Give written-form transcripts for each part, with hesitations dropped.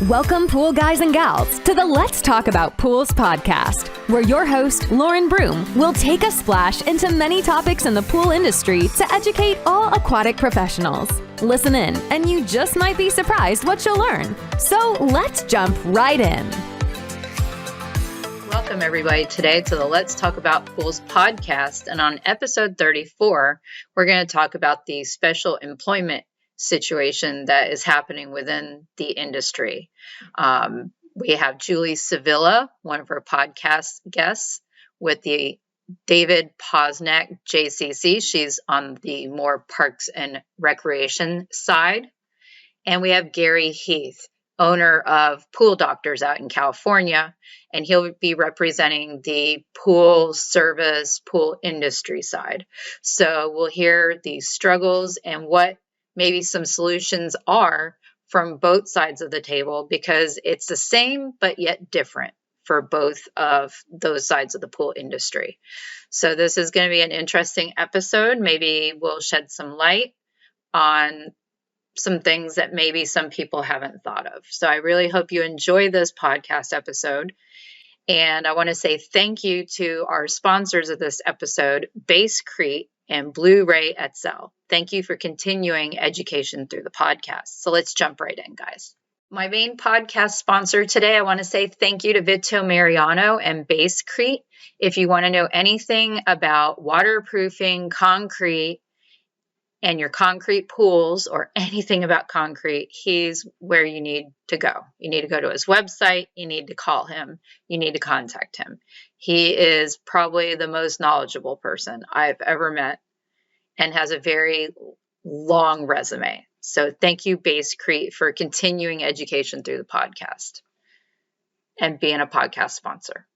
Welcome, pool guys and gals, to the Let's Talk About Pools podcast, where your host, Lauren Broom, will take a splash into many topics in the pool industry to educate all aquatic professionals. Listen in, and you just might be surprised what you'll learn. So let's jump right in. Welcome, everybody, today to the Let's Talk About Pools podcast. And on episode 34, we're going to talk about the special employment situation that is happening within the industry. We have Julie Sevilla, one of our podcast guests, with the David Posnack JCC. She's on the more parks and recreation side. And we have Gary Heath, owner of Pool Doctors out in California, and he'll be representing the pool service, pool industry side. So we'll hear the struggles and what maybe some solutions are from both sides of the table, because it's the same but yet different for both of those sides of the pool industry. So this is going to be an interesting episode. Maybe we'll shed some light on some things that maybe some people haven't thought of. So I really hope you enjoy this podcast episode. And I want to say thank you to our sponsors of this episode, Basecrete and Blu-ray Etzel. Thank you for continuing education through the podcast. So let's jump right in, guys. My main podcast sponsor today, I want to say thank you to Vito Mariano and Basecrete. If you want to know anything about waterproofing concrete and your concrete pools or anything about concrete, he's where you need to go. You need to go to his website. You need to call him. You need to contact him. He is probably the most knowledgeable person I've ever met and has a very long resume. So thank you, Basecrete, for continuing education through the podcast and being a podcast sponsor.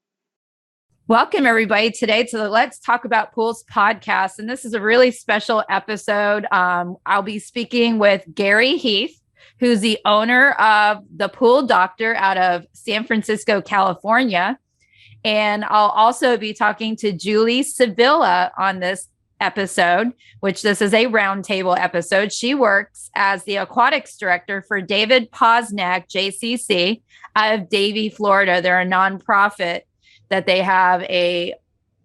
Welcome, everybody, today to the Let's Talk About Pools podcast. And this is a really special episode. I'll be speaking with Gary Heath, who's the owner of the Pool Doctor out of San Francisco, California. And I'll also be talking to Julie Sevilla on this episode, which this is a roundtable episode. She works as the Aquatics director for David Posnack JCC out of Davie, Florida. They're a nonprofit that they have a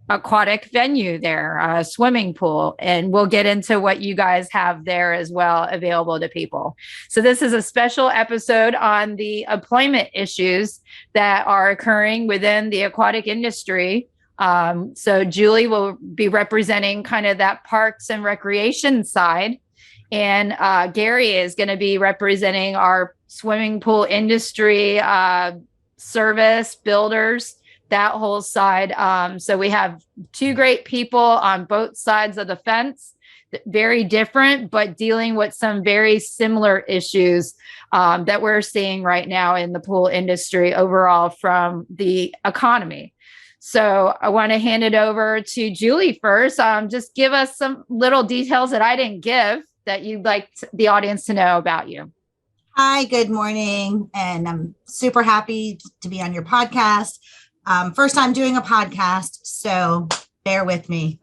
aquatic venue there, a swimming pool, and we'll get into what you guys have there as well available to people. So this is a special episode on the employment issues that are occurring within the aquatic industry. So Julie will be representing kind of that parks and recreation side, and Gary is going to be representing our swimming pool industry, service builders, that whole side. So we have two great people on both sides of the fence, very different, but dealing with some very similar issues that we're seeing right now in the pool industry overall from the economy. So I want to hand it over to Julie first. Just give us some little details that I didn't give that you'd like the audience to know about you. Hi, good morning. And I'm super happy to be on your podcast. First time doing a podcast, so bear with me.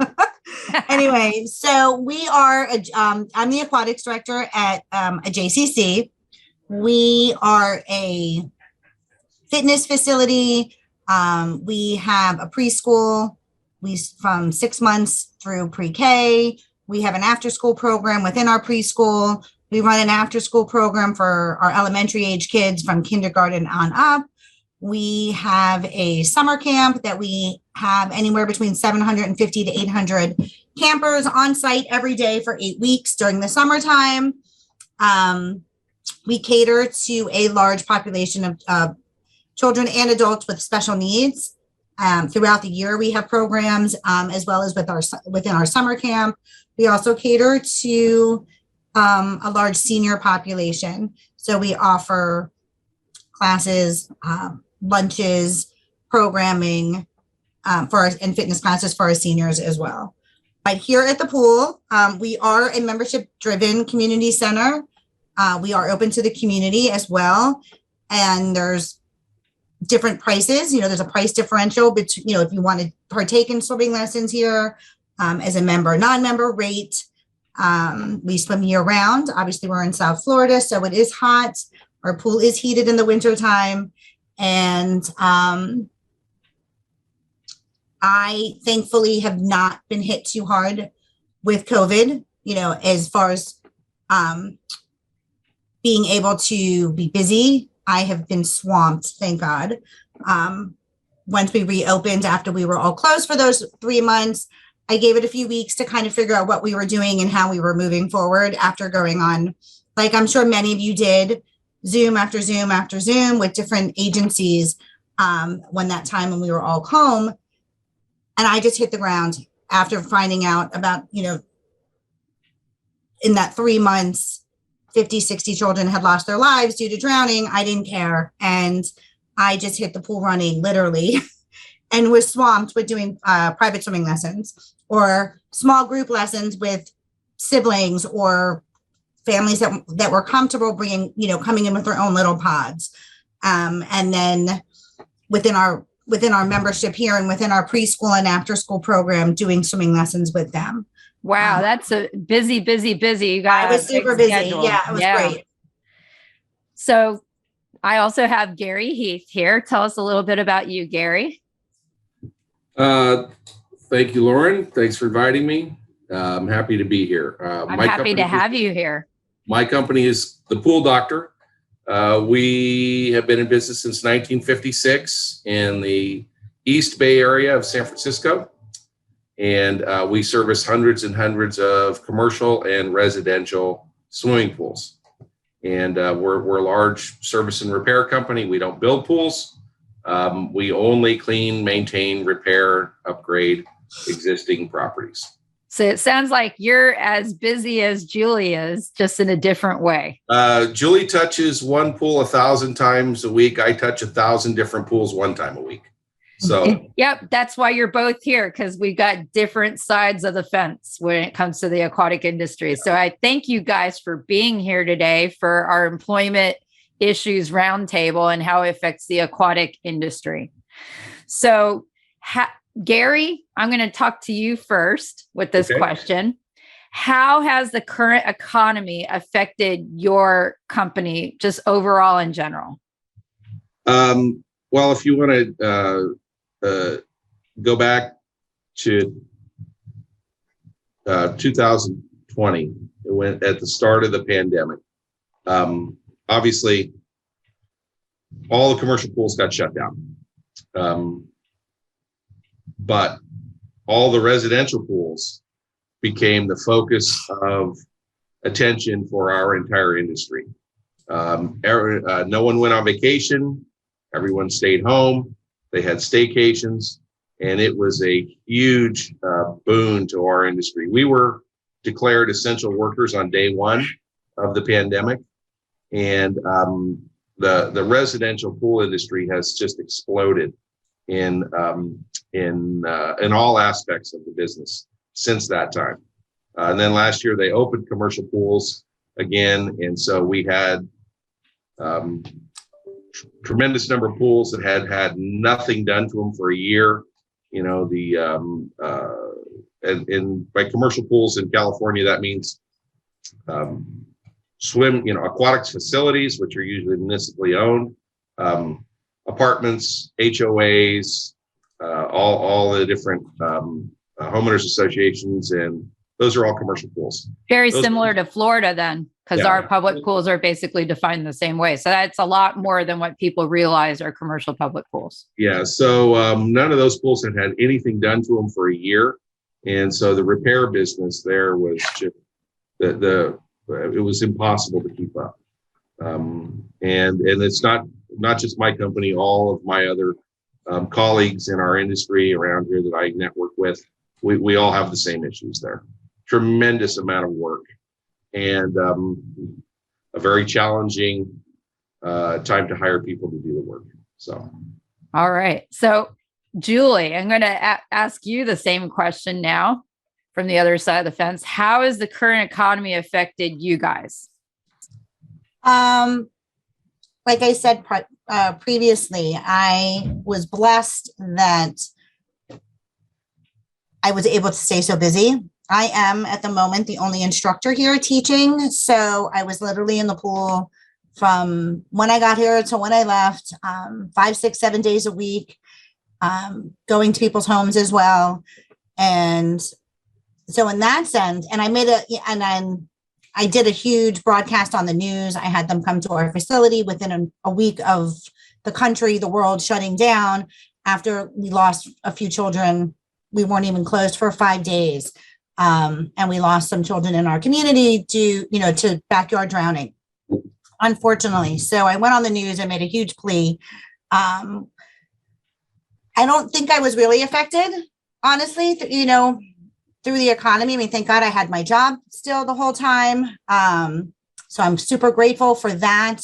Anyway, so we are, I'm the aquatics director at a JCC. We are a fitness facility. We have a preschool, from 6 months through pre-K. We have an after-school program within our preschool. We run an after-school program for our elementary age kids from kindergarten on up. We have a summer camp that we have anywhere between 750 to 800 campers on site every day for 8 weeks during the summertime. We cater to a large population of children and adults with special needs. Throughout the year, we have programs as well as within our summer camp. We also cater to a large senior population. So we offer classes, lunches, programming and fitness classes for our seniors as well. But here at the pool, we are a membership-driven community center. We are open to the community as well. And there's different prices. There's a price differential between, if you want to partake in swimming lessons here as a member, non-member rate. We swim year round. Obviously, we're in South Florida, so it is hot. Our pool is heated in the wintertime. And I thankfully have not been hit too hard with COVID, as far as being able to be busy. I have been swamped, thank God. Once we reopened after we were all closed for those 3 months, I gave it a few weeks to kind of figure out what we were doing and how we were moving forward after going on, like I'm sure many of you did, Zoom after Zoom after Zoom with different agencies when we were all home. And I just hit the ground after finding out about, in that 3 months, 50, 60 children had lost their lives due to drowning. I didn't care. And I just hit the pool running, literally, and was swamped with doing private swimming lessons or small group lessons with siblings or families that were comfortable bringing, coming in with their own little pods. And then within our membership here and within our preschool and after school program, doing swimming lessons with them. Wow, that's a busy. You got I was super busy. schedule. Yeah, it was great. So I also have Gary Heath here. Tell us a little bit about you, Gary. Thank you, Lauren. Thanks for inviting me. I'm happy to be here. I'm happy to have you here. My company is The Pool Doctor. We have been in business since 1956 in the East Bay area of San Francisco. And we service hundreds and hundreds of commercial and residential swimming pools. And we're a large service and repair company. We don't build pools. We only clean, maintain, repair, upgrade existing properties. So it sounds like you're as busy as Julie is, just in a different way. Julie touches one pool 1,000 times a week. I touch 1,000 different pools one time a week. So yep, that's why you're both here, because we've got different sides of the fence when it comes to the aquatic industry. So I thank you guys for being here today for our employment issues roundtable and how it affects the aquatic industry. So Gary, I'm going to talk to you first with this question. How has the current economy affected your company just overall in general? Well, if you want to go back to 2020, when at the start of the pandemic, obviously all the commercial pools got shut down. But all the residential pools became the focus of attention for our entire industry. No one went on vacation. Everyone stayed home. They had staycations, and it was a huge boon to our industry. We were declared essential workers on day one of the pandemic, and the residential pool industry has just exploded in all aspects of the business since that time. And then last year they opened commercial pools again, and so we had tremendous number of pools that had nothing done to them for a year. And by commercial pools in California, that means aquatics facilities, which are usually municipally owned, apartments, HOAs, all the different homeowners associations, and those are all commercial pools. Very similar to Florida then, because our public pools are basically defined the same way. So that's a lot more than what people realize are commercial public pools. Yeah. So none of those pools had anything done to them for a year. And so the repair business there was just it was impossible to keep up. And it's not just my company, all of my other colleagues in our industry around here that I network with, we all have the same issues there. Tremendous amount of work and a very challenging time to hire people to do the work. So, all right. So, Julie, I'm going to ask you the same question now from the other side of the fence. How has the current economy affected you guys? Like I said previously, I was blessed that I was able to stay so busy. I am at the moment the only instructor here teaching. So I was literally in the pool from when I got here to when I left, 5, 6, 7 days a week, going to people's homes as well. And so in that sense, and then I did a huge broadcast on the news. I had them come to our facility within a week of the country, the world shutting down. After we lost a few children, we weren't even closed for 5 days. And we lost some children in our community to backyard drowning, unfortunately. So I went on the news and made a huge plea. I don't think I was really affected, honestly, through the economy. I mean, thank God I had my job still the whole time. So I'm super grateful for that.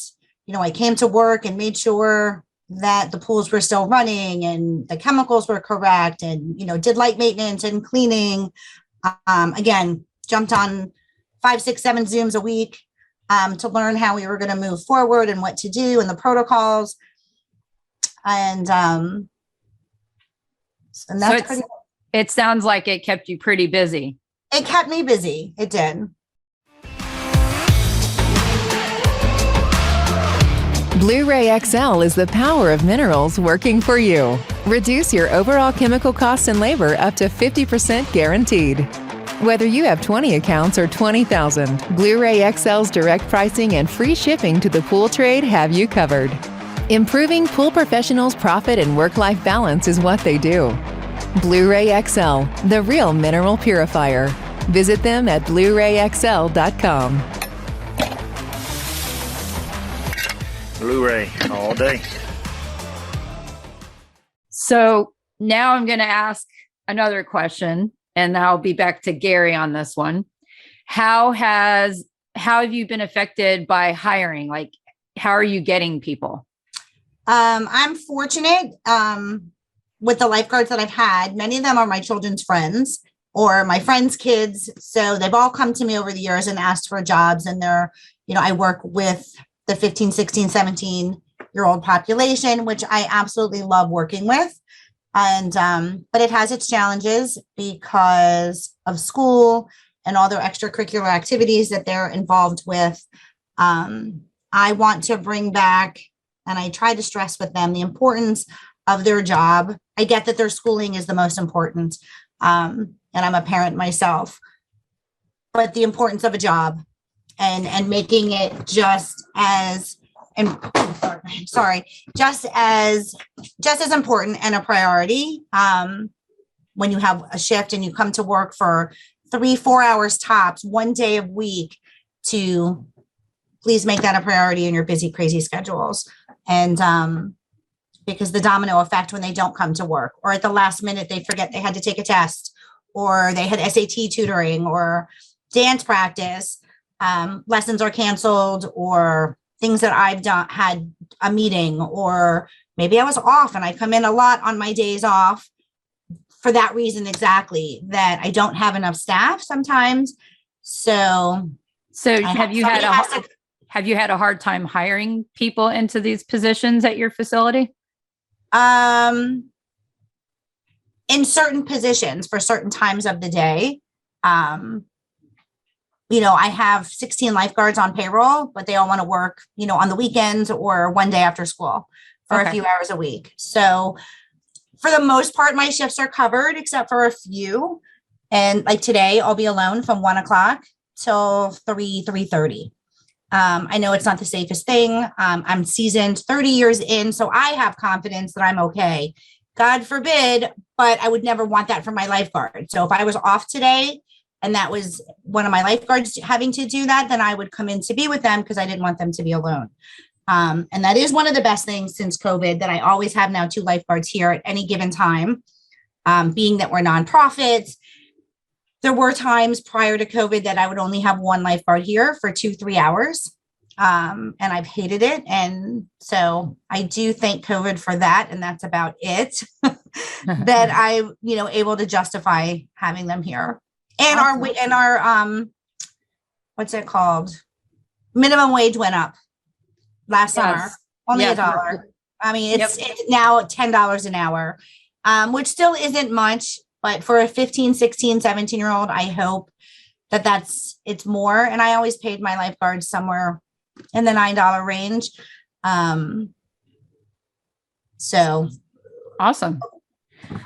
I came to work and made sure that the pools were still running and the chemicals were correct and, did light maintenance and cleaning. Again, jumped on 5, 6, 7 Zooms a week to learn how we were going to move forward and what to do and the protocols. And that's pretty. It sounds like it kept you pretty busy. It kept me busy. It did. Blu-ray XL is the power of minerals working for you. Reduce your overall chemical costs and labor up to 50% guaranteed. Whether you have 20 accounts or 20,000, Blu-ray XL's direct pricing and free shipping to the pool trade have you covered. Improving pool professionals' profit and work-life balance is what they do. Blu-ray XL, the real mineral purifier. Visit them at BluRayXL.com. Blu-ray all day. So now I'm going to ask another question, and I'll be back to Gary on this one. How have you been affected by hiring? Like, how are you getting people? I'm fortunate with the lifeguards that I've had. Many of them are my children's friends or my friends' kids. So they've all come to me over the years and asked for jobs. And I work with the 15, 16, 17-year-old population, which I absolutely love working with. And, but it has its challenges because of school and all their extracurricular activities that they're involved with. I want to bring back, and I try to stress with them, the importance of their job. I get that their schooling is the most important. And I'm a parent myself, but the importance of a job and making it just as important and a priority. When you have a shift and you come to work for 3-4 hours tops, 1 day a week, to please make that a priority in your busy, crazy schedules. And because the domino effect when they don't come to work, or at the last minute, they forget they had to take a test, or they had SAT tutoring or dance practice, lessons are canceled, or things that I've had a meeting, or maybe I was off and I come in a lot on my days off for that reason exactly, that I don't have enough staff sometimes. So have you had a hard time hiring people into these positions at your facility? In certain positions for certain times of the day. I have 16 lifeguards on payroll, but they all want to work, on the weekends or 1 day after school for a few hours a week. So for the most part, my shifts are covered except for a few. And like today, I'll be alone from 1 o'clock till 3:30. I know it's not the safest thing. I'm seasoned 30 years in, so I have confidence that I'm okay. God forbid, but I would never want that for my lifeguard. So if I was off today and that was one of my lifeguards having to do that, then I would come in to be with them because I didn't want them to be alone. And that is one of the best things since COVID, that I always have now 2 lifeguards here at any given time, being that we're nonprofits. There were times prior to COVID that I would only have 1 lifeguard here for 2-3 hours. And I've hated it. And so I do thank COVID for that. And that's about it that I'm, able to justify having them here. And our what's it called? Minimum wage went up last summer, only $1. I mean, it's now $10 an hour, which still isn't much. But for a 15, 16, 17-year-old, I hope that it's more. And I always paid my lifeguards somewhere in the $9 range. So awesome.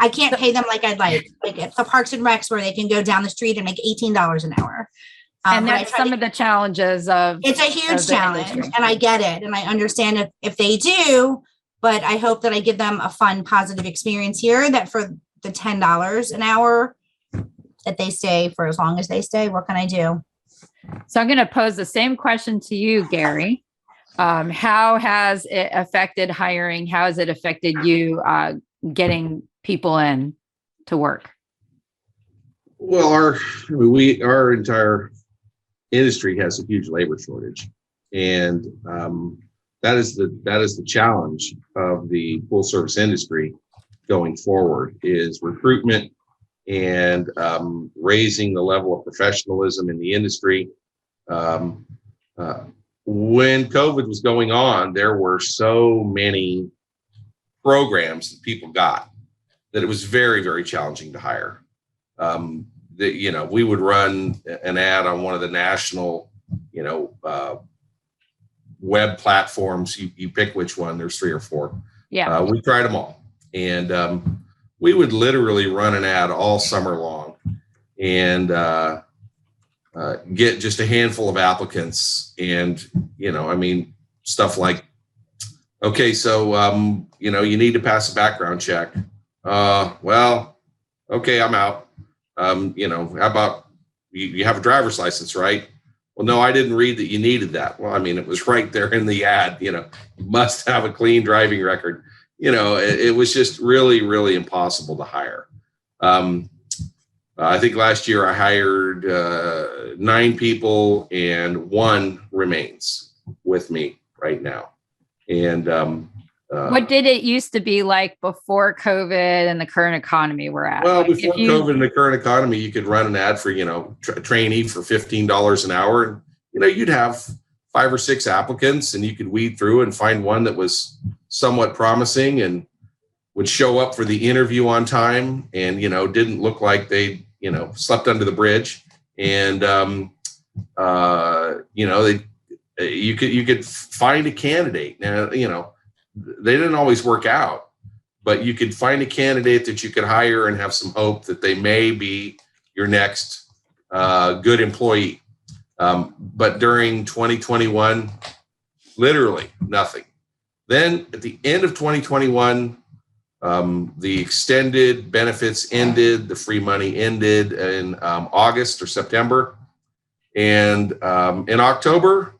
I can't pay them like I'd like at the Parks and Recs where they can go down the street and make $18 an hour. And that's some of the challenges of it's a huge challenge industry. and I get it. And I understand if they do, but I hope that I give them a fun, positive experience here that for the $10 an hour that they stay for as long as they stay. What can I do? So I'm going to pose the same question to you, Gary. How has it affected hiring? How has it affected you getting people in to work? Well, our entire industry has a huge labor shortage, and that is the challenge of the full service industry going forward is recruitment and raising the level of professionalism in the industry. When COVID was going on, there were so many programs that people got that it was very, very challenging to hire. We would run an ad on one of the national, web platforms. You pick which one. There's 3 or 4. Yeah. We tried them all, and we would literally run an ad all summer long, and get just a handful of applicants. And stuff like, okay, so you need to pass a background check. Well, okay, I'm out. How about you have a driver's license, right? Well, no, I didn't read that you needed that. Well, it was right there in the ad, you must have a clean driving record. It was just really, really impossible to hire. I think last year I hired 9 people and 1 remains with me right now. And what did it used to be like before COVID and the current economy we're at? Well, before COVID and the current economy, you could run an ad for, a trainee for $15 an hour. And, you'd have 5 or 6 applicants and you could weed through and find one that was somewhat promising and would show up for the interview on time and, didn't look like they, slept under the bridge. And, you could find a candidate. Now, they didn't always work out, but you could find a candidate that you could hire and have some hope that they may be your next good employee. But during 2021, literally nothing. Then at the end of 2021, the extended benefits ended, the free money ended in August or September. And in October,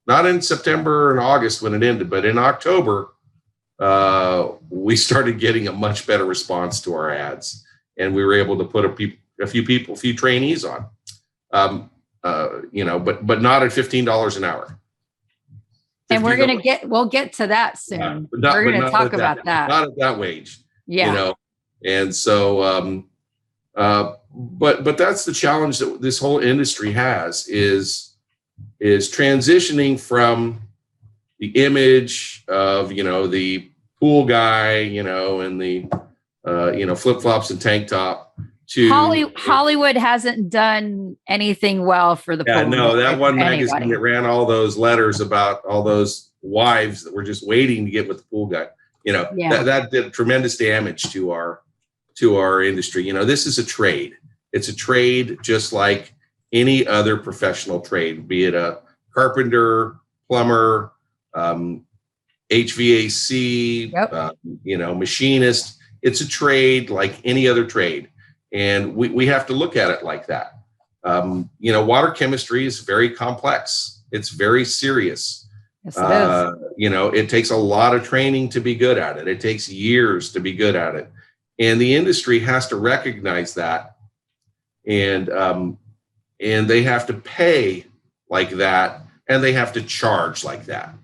not in September and August when it ended, but in October, we started getting a much better response to our ads. And we were able to put a few trainees on, but not at $15 an hour. And we'll get to that soon. We're going to talk about that. Not at that wage. Yeah. And so, but that's the challenge that this whole industry has is transitioning from the image of, the pool guy, and the, flip-flops and tank top to Hollywood hasn't done anything well for the pool. No, that one magazine that ran all those letters about all those wives that were just waiting to get with the pool guy, that did tremendous damage to our industry. This is a trade. It's a trade just like any other professional trade, be it a carpenter, plumber, HVAC, machinist. It's a trade like any other trade. And we have to look at it like that. Water chemistry is very complex. It's very serious. Yes, it is. It takes a lot of training to be good at it. It takes years to be good at it. And the industry has to recognize that. And they have to pay like that. And they have to charge like that.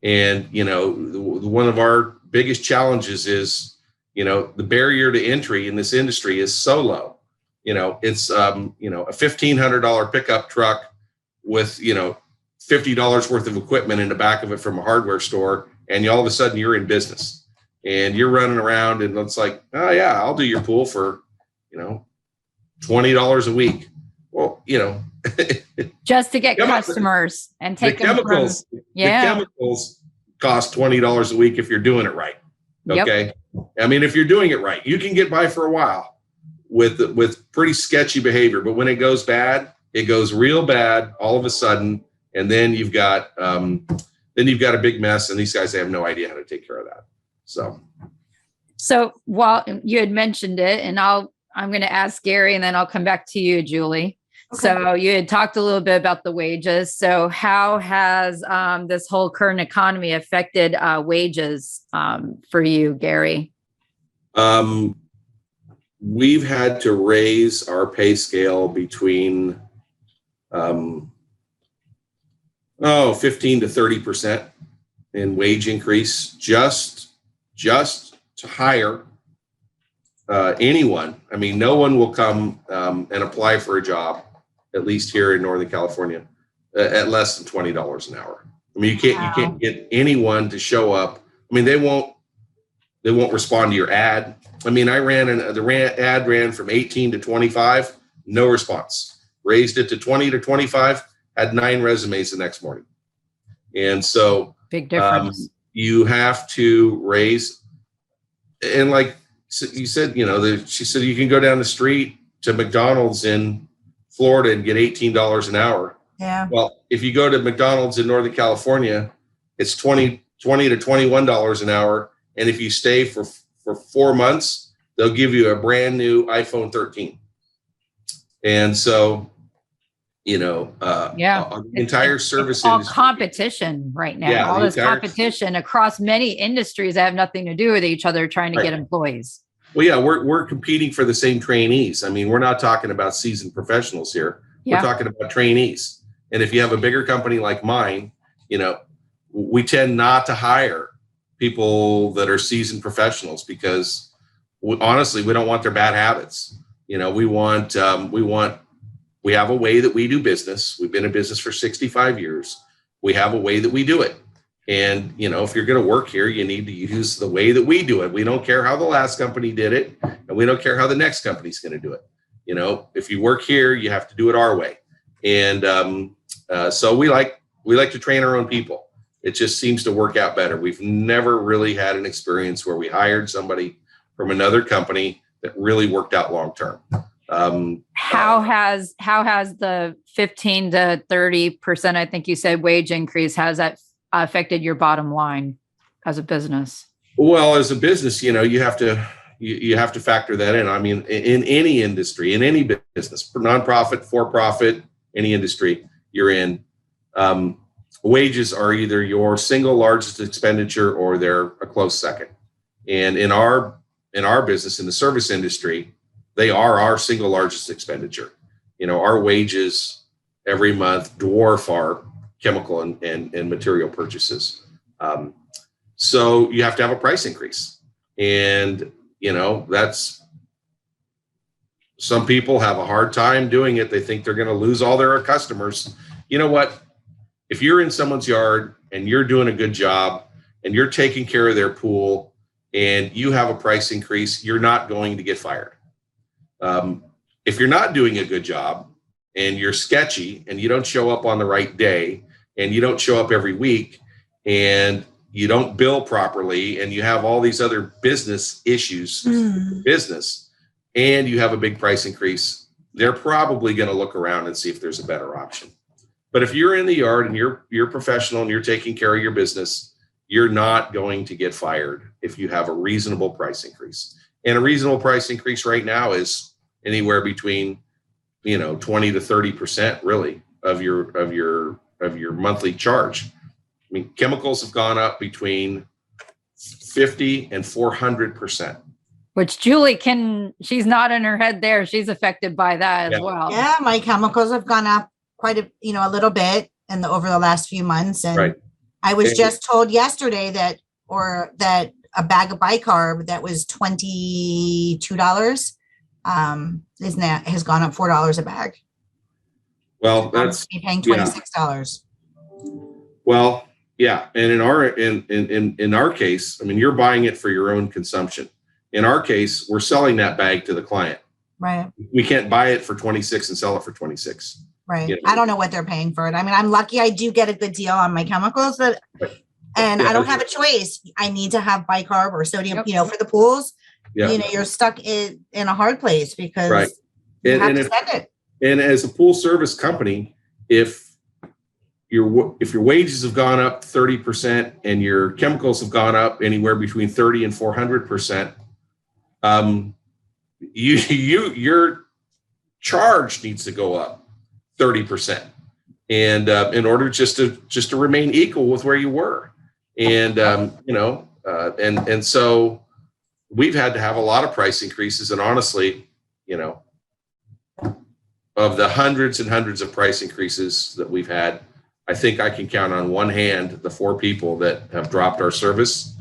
And, one of our biggest challenges is, the barrier to entry in this industry is so low. It's, a $1,500 pickup truck with, $50 worth of equipment in the back of it from a hardware store. And all of a sudden you're in business and you're running around and it's like, oh yeah, I'll do your pool for, $20 a week. Well, just to get customers and take the them chemicals. from, yeah. The chemicals cost $20 a week if you're doing it right. Okay. Yep. I mean, if you're doing it right, you can get by for a while with pretty sketchy behavior, but when it goes bad, it goes real bad all of a sudden, and then you've got a big mess, and these guys have no idea how to take care of that. So while you had mentioned it, and I'm going to ask Gary, and then I'll come back to you, Julie. Okay. So you had talked a little bit about the wages. So how has this whole current economy affected wages for you, Gary? We've had to raise our pay scale between 15 to 30% in wage increase just to hire anyone. I mean, no one will come and apply for a job, at least here in Northern California, at less than $20 an hour. I mean, you can't get anyone to show up. I mean, they won't respond to your ad. I mean, the ad ran from 18 to 25, no response. Raised it to 20 to 25, had 9 resumes the next morning. And so big difference. You have to raise, and like you said, she said you can go down the street to McDonald's in Florida and get $18 an hour. Yeah. Well, if you go to McDonald's in Northern California, it's $20 to $21 an hour. And if you stay for 4 months, they'll give you a brand new iPhone 13. And so, the entire service it's all industry, competition right now. Yeah, all this competition across many industries that have nothing to do with each other, trying to get employees. Well, yeah, we're competing for the same trainees. I mean, we're not talking about seasoned professionals here. Yeah. We're talking about trainees. And if you have a bigger company like mine, we tend not to hire people that are seasoned professionals because honestly, we don't want their bad habits. We have a way that we do business. We've been in business for 65 years. We have a way that we do it. And, if you're going to work here, you need to use the way that we do it. We don't care how the last company did it, and we don't care how the next company's going to do it. If you work here, you have to do it our way. And so we like to train our own people. It just seems to work out better. We've never really had an experience where we hired somebody from another company that really worked out long term. How has the 15 to 30%, I think you said, wage increase, has that affected your bottom line as a business? Well, as a business, you have to factor that in. I mean, in any industry, in any business, nonprofit, for-profit, any industry you're in, wages are either your single largest expenditure or they're a close second. And in our business, in the service industry, they are our single largest expenditure. Our wages every month dwarf our chemical and material purchases. So you have to have a price increase. And, that's, some people have a hard time doing it. They think they're going to lose all their customers. You know what? If you're in someone's yard and you're doing a good job and you're taking care of their pool and you have a price increase, you're not going to get fired. If you're not doing a good job and you're sketchy and you don't show up on the right day and you don't show up every week and you don't bill properly and you have all these other business issues, business, and you have a big price increase, they're probably going to look around and see if there's a better option. But if you're in the yard and you're professional and you're taking care of your business, you're not going to get fired if you have a reasonable price increase. And a reasonable price increase right now is anywhere between 20 to 30% really of your monthly charge. I mean, chemicals have gone up between 50 and 400%. Which Julie she's nodding her head there. She's affected by that as well. Yeah, my chemicals have gone up quite a little bit over the last few months. And right. I was just told yesterday that a bag of bicarb that was $22 has gone up $4 a bag. Well, that's paying $26. Well, yeah, and in our case, I mean, you're buying it for your own consumption. In our case, we're selling that bag to the client. Right. We can't buy it for 26 and sell it for 26. Right. You know? I don't know what they're paying for it. I mean, I'm lucky I do get a good deal on my chemicals, but and Yeah. I don't have a choice. I need to have bicarb or sodium, Yep. for the pools. Yeah. You're stuck in a hard place because Right. you have to if, spend it. and as a pool service company, if your wages have gone up 30% and your chemicals have gone up anywhere between 30 and 400%, your charge needs to go up 30%, and in order just to remain equal with where you were, and and so we've had to have a lot of price increases, and honestly, of the hundreds and hundreds of price increases that we've had, I think I can count on one hand the 4 people that have dropped our service,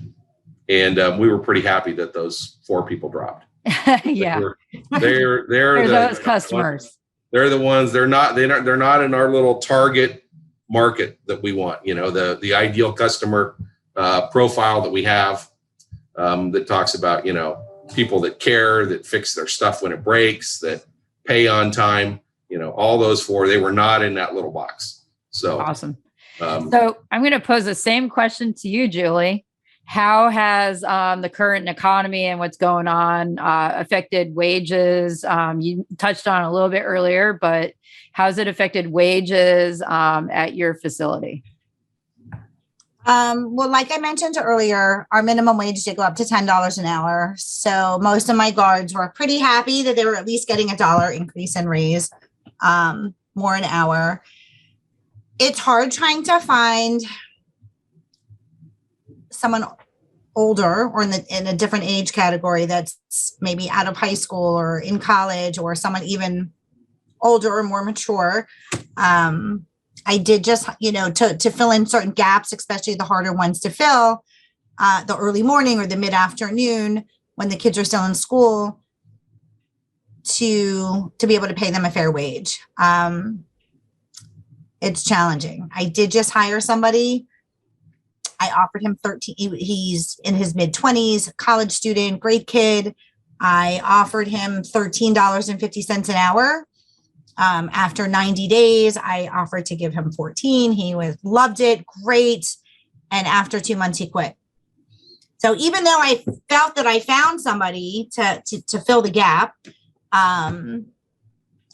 and we were pretty happy that those 4 people dropped. Yeah. They're those customers. They're the ones. They're not in our little target market that we want. The ideal customer profile that we have, that talks about people that care, that fix their stuff when it breaks, that pay on time. All those 4. They were not in that little box. So awesome. So I'm going to pose the same question to you, Julie. How has the current economy and what's going on affected wages? You touched on it a little bit earlier, but how's it affected wages at your facility? Well, like I mentioned earlier, our minimum wage did go up to $10 an hour. So most of my guards were pretty happy that they were at least getting a $1 increase and raise, more an hour. It's hard trying to find someone older or in a different age category that's maybe out of high school or in college, or someone even older or more mature. I did just, to fill in certain gaps, especially the harder ones to fill, the early morning or the mid-afternoon when the kids are still in school, to be able to pay them a fair wage. It's challenging. I did just hire somebody. I offered him 13. He's in his mid-20s, college student, great kid. I offered him $13.50 an hour. After 90 days, I offered to give him 14. He loved it. Great. And after 2 months, he quit. So even though I felt that I found somebody to fill the gap,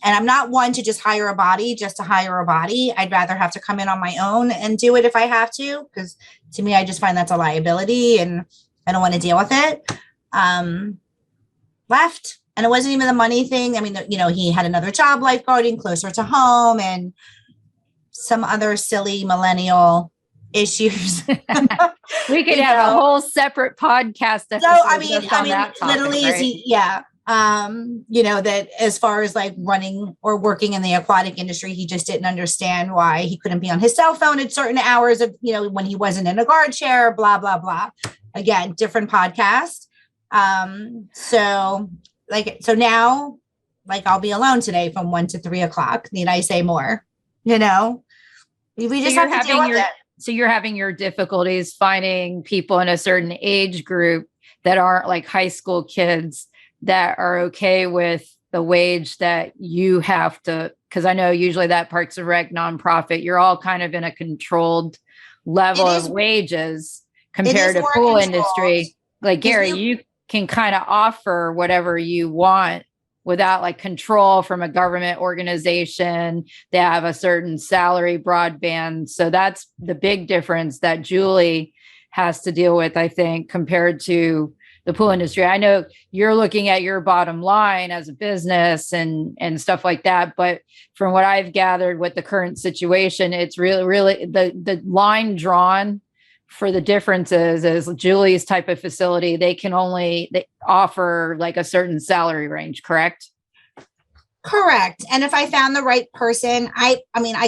and I'm not one to just hire a body just to hire a body. I'd rather have to come in on my own and do it if I have to, because to me, I just find that's a liability and I don't want to deal with it. Left. And it wasn't even the money thing. I mean, he had another job lifeguarding closer to home and some other silly millennial issues. We could have a whole separate podcast. So, I mean, literally, right? That as far as like running or working in the aquatic industry, he just didn't understand why he couldn't be on his cell phone at certain hours of, when he wasn't in a guard chair, blah, blah, blah. Again, different podcast. So now, like, I'll be alone today from 1 to 3 o'clock. Need I say more? We just have to deal with it. So you're having your difficulties finding people in a certain age group that aren't like high school kids that are okay with the wage that you have to, because I know usually that Parks and Rec nonprofit, you're all kind of in a controlled level of wages compared to pool industry. Like Gary, you can kind of offer whatever you want without like control from a government organization. They have a certain salary broadband. So that's the big difference that Julie has to deal with, I think, compared to the pool industry. I know you're looking at your bottom line as a business and stuff like that. But from what I've gathered with the current situation, it's really the line drawn for the differences is Julie's type of facility. They offer like a certain salary range, correct? Correct. And if I found the right person, I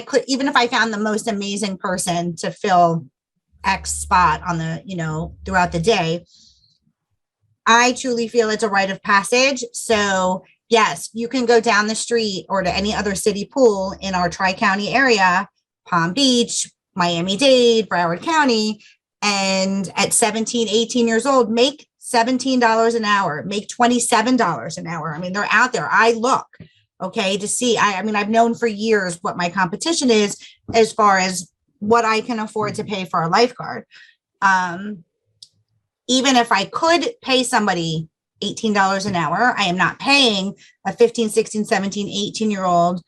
could, even if I found the most amazing person to fill X spot on the, throughout the day, I truly feel it's a rite of passage. So yes, you can go down the street or to any other city pool in our Tri-County area, Palm Beach, Miami-Dade, Broward County, and at 17, 18 years old, make $17 an hour, make $27 an hour. I mean, they're out there. I look, okay, to see. I mean, I've known for years what my competition is as far as what I can afford to pay for a lifeguard. Even if I could pay somebody $18 an hour, I am not paying a 15, 16, 17, 18-year-old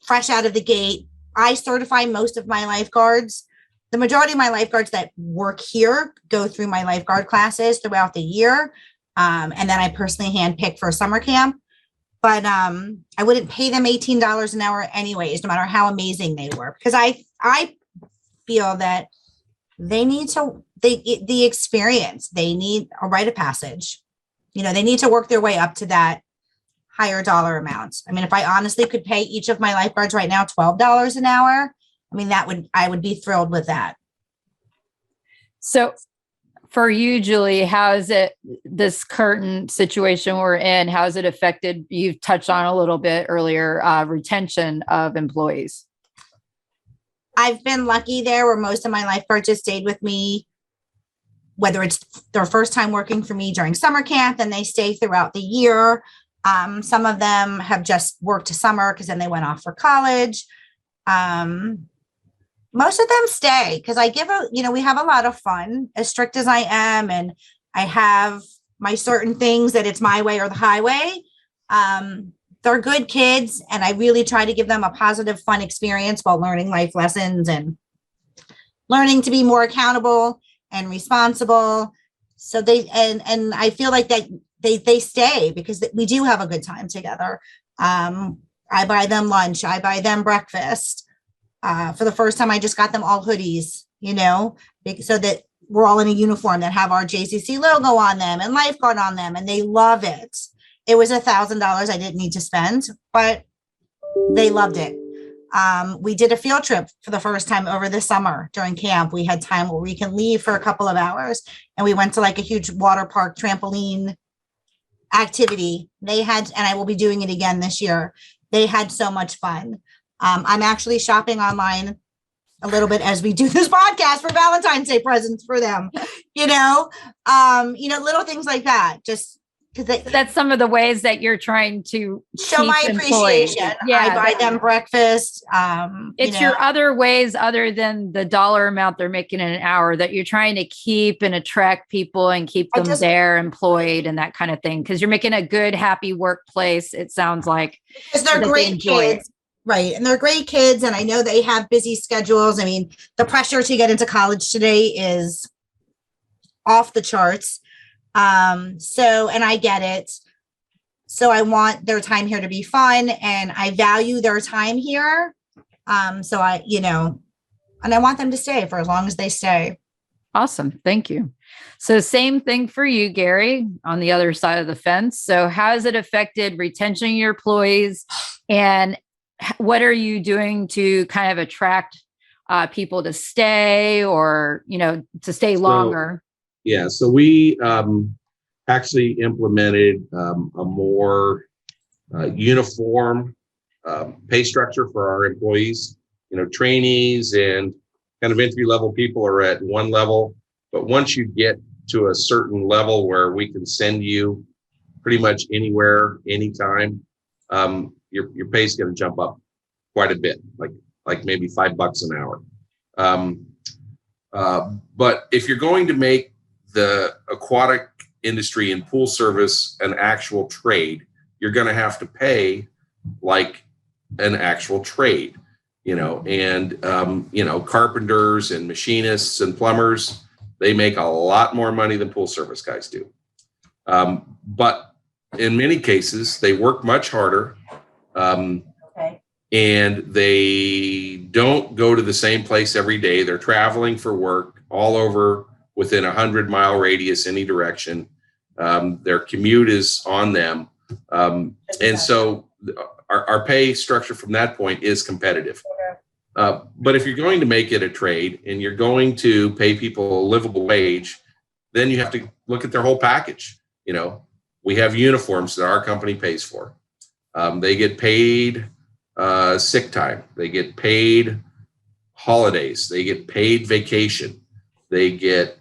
fresh out of the gate. I certify most of my lifeguards. The majority of my lifeguards that work here go through my lifeguard classes throughout the year. And then I personally handpick for summer camp. But I wouldn't pay them $18 an hour anyways, no matter how amazing they were, because I feel that they need the experience. They need a rite of passage. You know, they need to work their way up to that higher dollar amount. I mean, if I honestly could pay each of my lifeguards right now $12 an hour, I mean, I would be thrilled with that. So for you, Julie, how is it, this current situation we're in, how has it affected, you've touched on a little bit earlier, retention of employees? I've been lucky there where most of my lifeguards just stayed with me, whether it's their first time working for me during summer camp, then they stay throughout the year. Some of them have just worked a summer because then they went off for college. Most of them stay because we have a lot of fun, as strict as I am. And I have my certain things that it's my way or the highway. They're good kids. And I really try to give them a positive, fun experience while learning life lessons and learning to be more accountable and responsible. So and I feel like that they stay because we do have a good time together. I buy them lunch. I buy them breakfast. For the first time, I just got them all hoodies, so that we're all in a uniform that have our JCC logo on them and lifeguard on them, and they love it. It was $1,000 I didn't need to spend, but they loved it. We did a field trip for the first time over the summer during camp. We had time where we can leave for a couple of hours, and we went to like a huge water park trampoline activity. And I will be doing it again this year. They had so much fun. I'm actually shopping online a little bit as we do this podcast for Valentine's Day presents for them, little things like that, just because that's some of the ways that you're trying to show my appreciation. Yeah, I buy them breakfast. It's your other ways other than the dollar amount they're making in an hour that you're trying to keep and attract people and keep them there employed and that kind of thing. Because you're making a good, happy workplace. It sounds like because they're great kids. Right. And they're great kids. And I know they have busy schedules. I mean, the pressure to get into college today is off the charts. And I get it. So I want their time here to be fun, and I value their time here. And I want them to stay for as long as they stay. Awesome. Thank you. So same thing for you, Gary, on the other side of the fence. So how has it affected retention of your employees, and what are you doing to kind of attract people to stay or, to stay longer? So we actually implemented a more uniform pay structure for our employees. Trainees and kind of entry-level people are at one level, but once you get to a certain level where we can send you pretty much anywhere, anytime, your pay is going to jump up quite a bit, like maybe $5 an hour. But if you're going to make the aquatic industry and pool service an actual trade, you're going to have to pay like an actual trade, carpenters and machinists and plumbers, they make a lot more money than pool service guys do. But in many cases, they work much harder. And they don't go to the same place every day. They're traveling for work all over within 100-mile radius, any direction. Their commute is on them. And so our pay structure from that point is competitive. But if you're going to make it a trade and you're going to pay people a livable wage, then you have to look at their whole package. We have uniforms that our company pays for. They get paid sick time. They get paid holidays. They get paid vacation. They get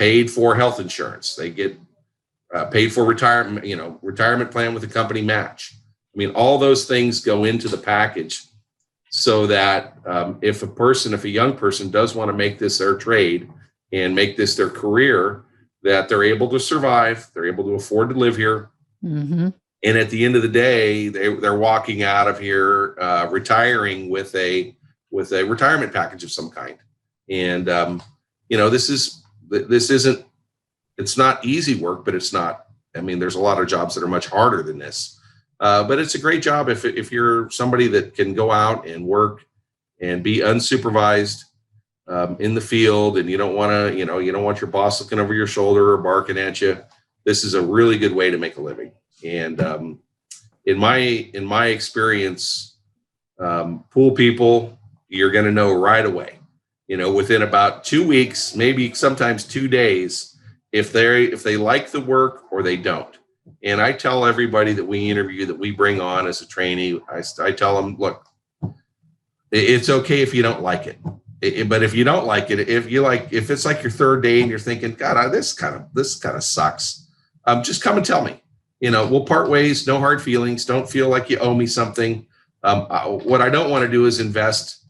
paid for health insurance. They get paid for retirement, retirement plan with a company match. I mean, all those things go into the package so that if a young person does want to make this their trade and make this their career, that they're able to survive, they're able to afford to live here. Mm-hmm. And at the end of the day, they're walking out of here retiring with a retirement package of some kind. And it's not easy work, but it's not. I mean, there's a lot of jobs that are much harder than this. But it's a great job if you're somebody that can go out and work and be unsupervised in the field, and you don't want your boss looking over your shoulder or barking at you. This is a really good way to make a living. And in my experience, pool people, you're going to know right away, within about 2 weeks, maybe sometimes 2 days, if they like the work or they don't. And I tell everybody that we interview, that we bring on as a trainee, I tell them, look, it's okay if you don't like it. But if you don't like it, if it's like your third day and you're thinking, God, this kind of sucks, just come and tell me. We'll part ways, no hard feelings. Don't feel like you owe me something. What I don't want to do is invest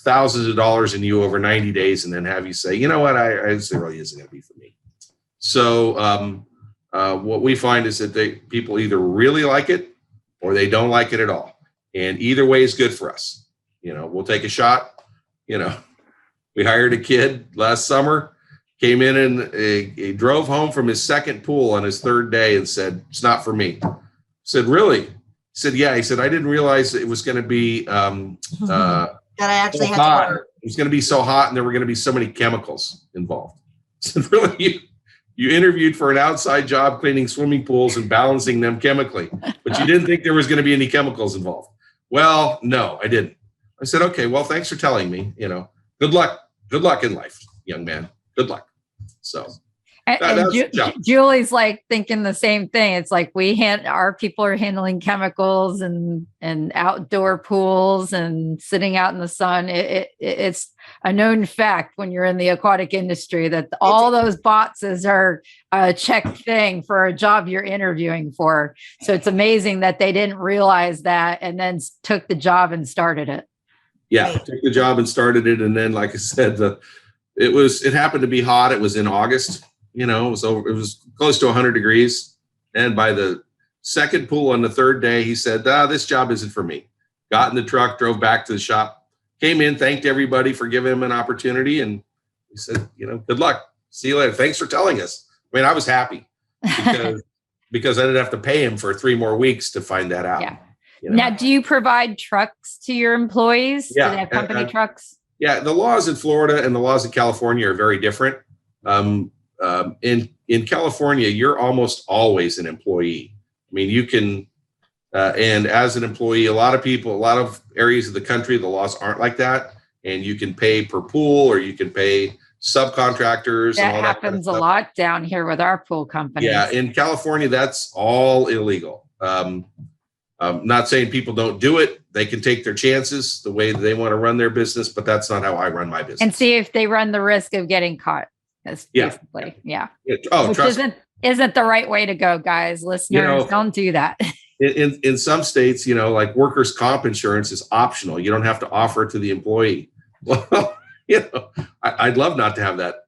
thousands of dollars in you over 90 days and then have you say, you know what, this really isn't going to be for me. So what we find is that people either really like it or they don't like it at all. And either way is good for us. We'll take a shot. We hired a kid last summer, came in and he drove home from his second pool on his third day and said, it's not for me. I said, really? He said, yeah. He said, I didn't realize it was going to be that I actually so had hot. to work. It was going to be so hot and there were going to be so many chemicals involved. I said, really? You interviewed for an outside job cleaning swimming pools and balancing them chemically, but you didn't think there was going to be any chemicals involved. Well, no, I didn't. I said, okay, well, thanks for telling me, good luck in life, young man. Good luck. So Julie's like thinking the same thing. It's like our people are handling chemicals and outdoor pools and sitting out in the sun. It's a known fact when you're in the aquatic industry that all those boxes are a checked thing for a job you're interviewing for. So it's amazing that they didn't realize that and then took the job and started it. Yeah, took the job and started it. And then, like I said, it happened to be hot. It was in August. It was close to 100 degrees. And by the second pool on the third day, he said, this job isn't for me. Got in the truck, drove back to the shop, came in, thanked everybody for giving him an opportunity. And he said, good luck. See you later. Thanks for telling us. I mean, I was happy because I didn't have to pay him for 3 more weeks to find that out. Yeah. Now, do you provide trucks to your employees? Yeah. Do they have company trucks? Yeah. The laws in Florida and the laws in California are very different. In California, you're almost always an employee. I mean, you can, and as an employee, a lot of areas of the country, the laws aren't like that. And you can pay per pool or you can pay subcontractors. That and all happens that kind of stuff. a lot down here with our pool companies. Yeah. In California, that's all illegal. Not saying people don't do it. They can take their chances the way they want to run their business, but that's not how I run my business. And see if they run the risk of getting caught. Basically. Yeah. Oh, which trust me. isn't the right way to go, guys. Listeners, don't do that. In some states, like workers' comp insurance is optional. You don't have to offer it to the employee. Well, I'd love not to have that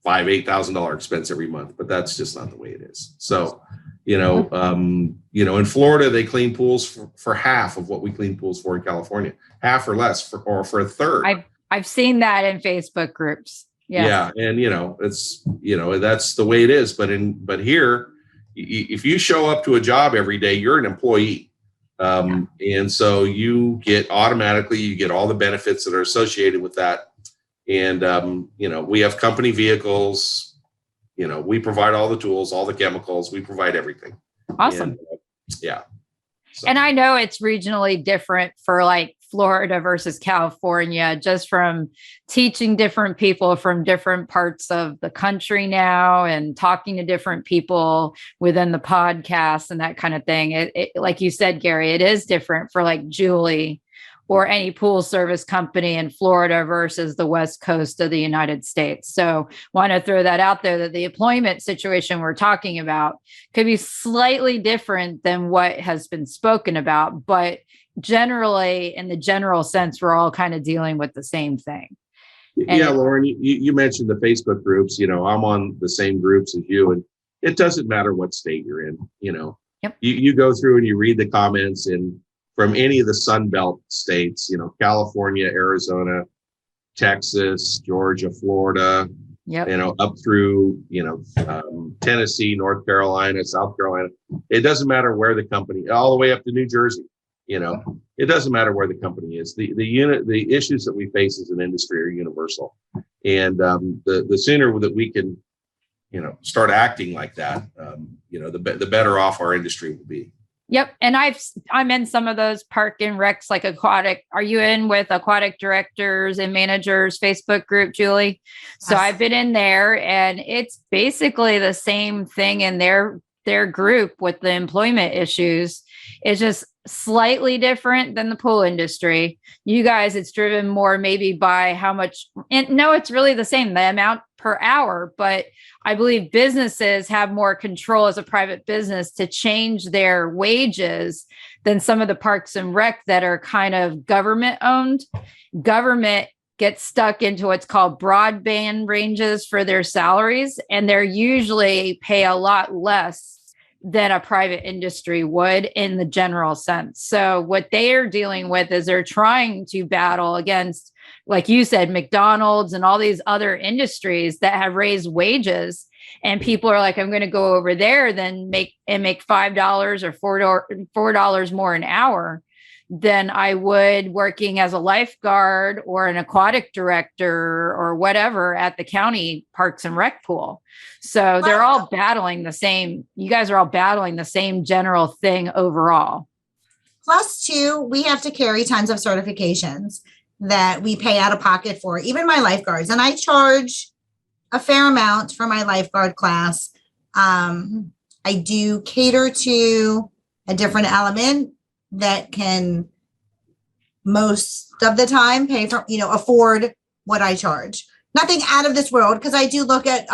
$8,000 expense every month, but that's just not the way it is. So, in Florida, they clean pools for half of what we clean pools for in California, half or less or for a third. I've seen that in Facebook groups. Yes. Yeah. And, it's, that's the way it is. But here, if you show up to a job every day, you're an employee. And so you get all the benefits that are associated with that. And, we have company vehicles, we provide all the tools, all the chemicals, we provide everything. Awesome. And, yeah. So. And I know it's regionally different for like Florida versus California, just from teaching different people from different parts of the country now and talking to different people within the podcast and that kind of thing. It like you said, Gary, it is different for like Julie or any pool service company in Florida versus the West Coast of the United States. So want to throw that out there, that the employment situation we're talking about could be slightly different than what has been spoken about, but generally, in the general sense, we're all kind of dealing with the same thing. Yeah, Lauren, you mentioned the Facebook groups. I'm on the same groups as you, and it doesn't matter what state you're in. Yep. You go through and you read the comments, and from any of the Sun Belt states, California, Arizona, Texas, Georgia, Florida, Yep. Up through, Tennessee, North Carolina, South Carolina. It doesn't matter where the company, all the way up to New Jersey. It doesn't matter where the company is. The issues that we face as an industry are universal, and the sooner that we can, start acting like that, the better off our industry will be. Yep. And I'm in some of those park and recs, like Aquatic. Are you in with Aquatic Directors and Managers Facebook group, Julie? So Yes. I've been in there, and it's basically the same thing in their group with the employment issues. It's just slightly different than the pool industry. You guys, it's driven more maybe by how much, and no, it's really the same, the amount per hour, but I believe businesses have more control as a private business to change their wages than some of the parks and rec that are kind of government owned. Government gets stuck into what's called broadband ranges for their salaries, and they're usually pay a lot less than a private industry would in the general sense. So what they are dealing with is they're trying to battle against, like you said, McDonald's and all these other industries that have raised wages. And people are like, I'm going to go over there, then make $5 or $4 more an hour than I would working as a lifeguard or an aquatic director or whatever at the county parks and rec pool. So they're all battling the same. You guys are all battling the same general thing overall. Plus, two, we have to carry tons of certifications that we pay out of pocket for, even my lifeguards. And I charge a fair amount for my lifeguard class. I do cater to a different element that can most of the time pay for, afford what I charge. Nothing out of this world, because I do look at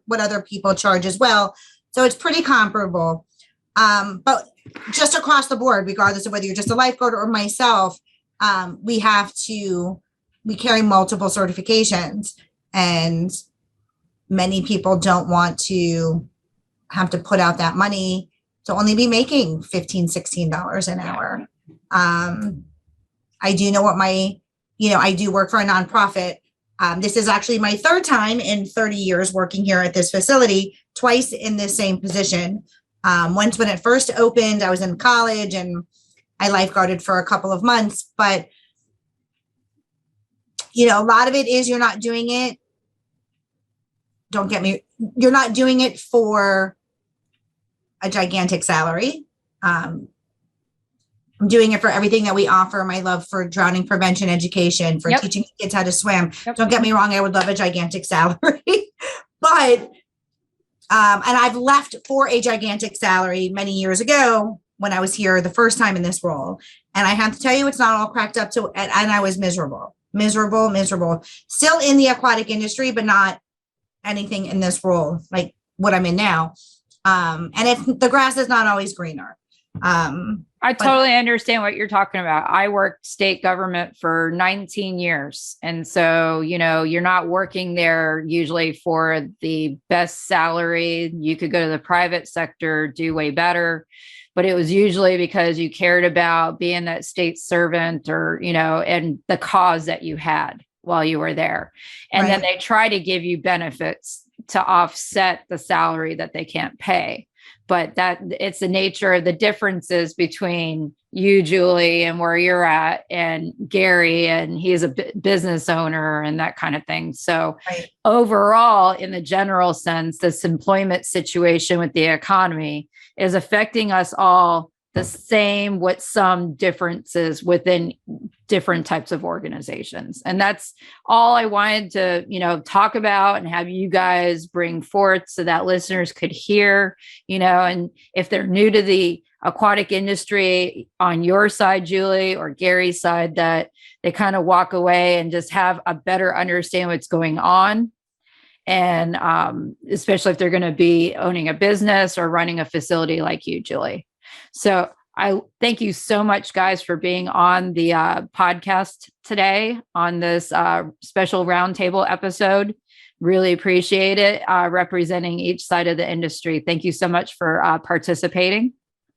what other people charge as well. So it's pretty comparable. But just across the board, regardless of whether you're just a lifeguard or myself, we carry multiple certifications, and many people don't want to have to put out that money to only be making $15, $16 an hour. I do know I do work for a nonprofit. This is actually my third time in 30 years working here at this facility, twice in the same position. Once when it first opened, I was in college and I lifeguarded for a couple of months, but a lot of it is you're not doing it. You're not doing it for a gigantic salary. I'm doing it for everything that we offer. My love for drowning prevention education, for teaching kids how to swim. Yep. Don't get me wrong, I would love a gigantic salary, but, and I've left for a gigantic salary many years ago when I was here the first time in this role. And I have to tell you, it's not all cracked up to, and I was miserable, still in the aquatic industry, but not anything in this role, like what I'm in now. And the grass is not always greener. I totally understand what you're talking about. I worked state government for 19 years. And so, you're not working there usually for the best salary. You could go to the private sector, do way better, but it was usually because you cared about being that state servant or, and the cause that you had while you were there. And then they try to give you benefits to offset the salary that they can't pay. But that it's the nature of the differences between you, Julie, and where you're at, and Gary, and he's a business owner and that kind of thing. So overall, in the general sense, this employment situation with the economy is affecting us all the same, with some differences within different types of organizations. And that's all I wanted to, talk about and have you guys bring forth so that listeners could hear, and if they're new to the aquatic industry on your side, Julie, or Gary's side, that they kind of walk away and just have a better understanding what's going on. And especially if they're going to be owning a business or running a facility like you, Julie. So I thank you so much, guys, for being on the podcast today on this special roundtable episode. Really appreciate it, representing each side of the industry. Thank you so much for participating.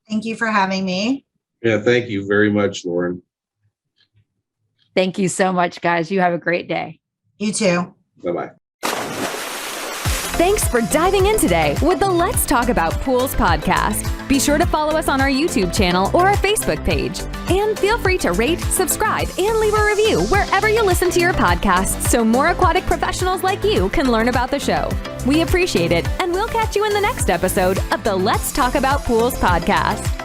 Thank you for having me. Yeah, thank you very much, Lauren. Thank you so much, guys. You have a great day. You too. Bye-bye. Thanks for diving in today with the Let's Talk About Pools podcast. Be sure to follow us on our YouTube channel or our Facebook page. And feel free to rate, subscribe, and leave a review wherever you listen to your podcasts so more aquatic professionals like you can learn about the show. We appreciate it, and we'll catch you in the next episode of the Let's Talk About Pools podcast.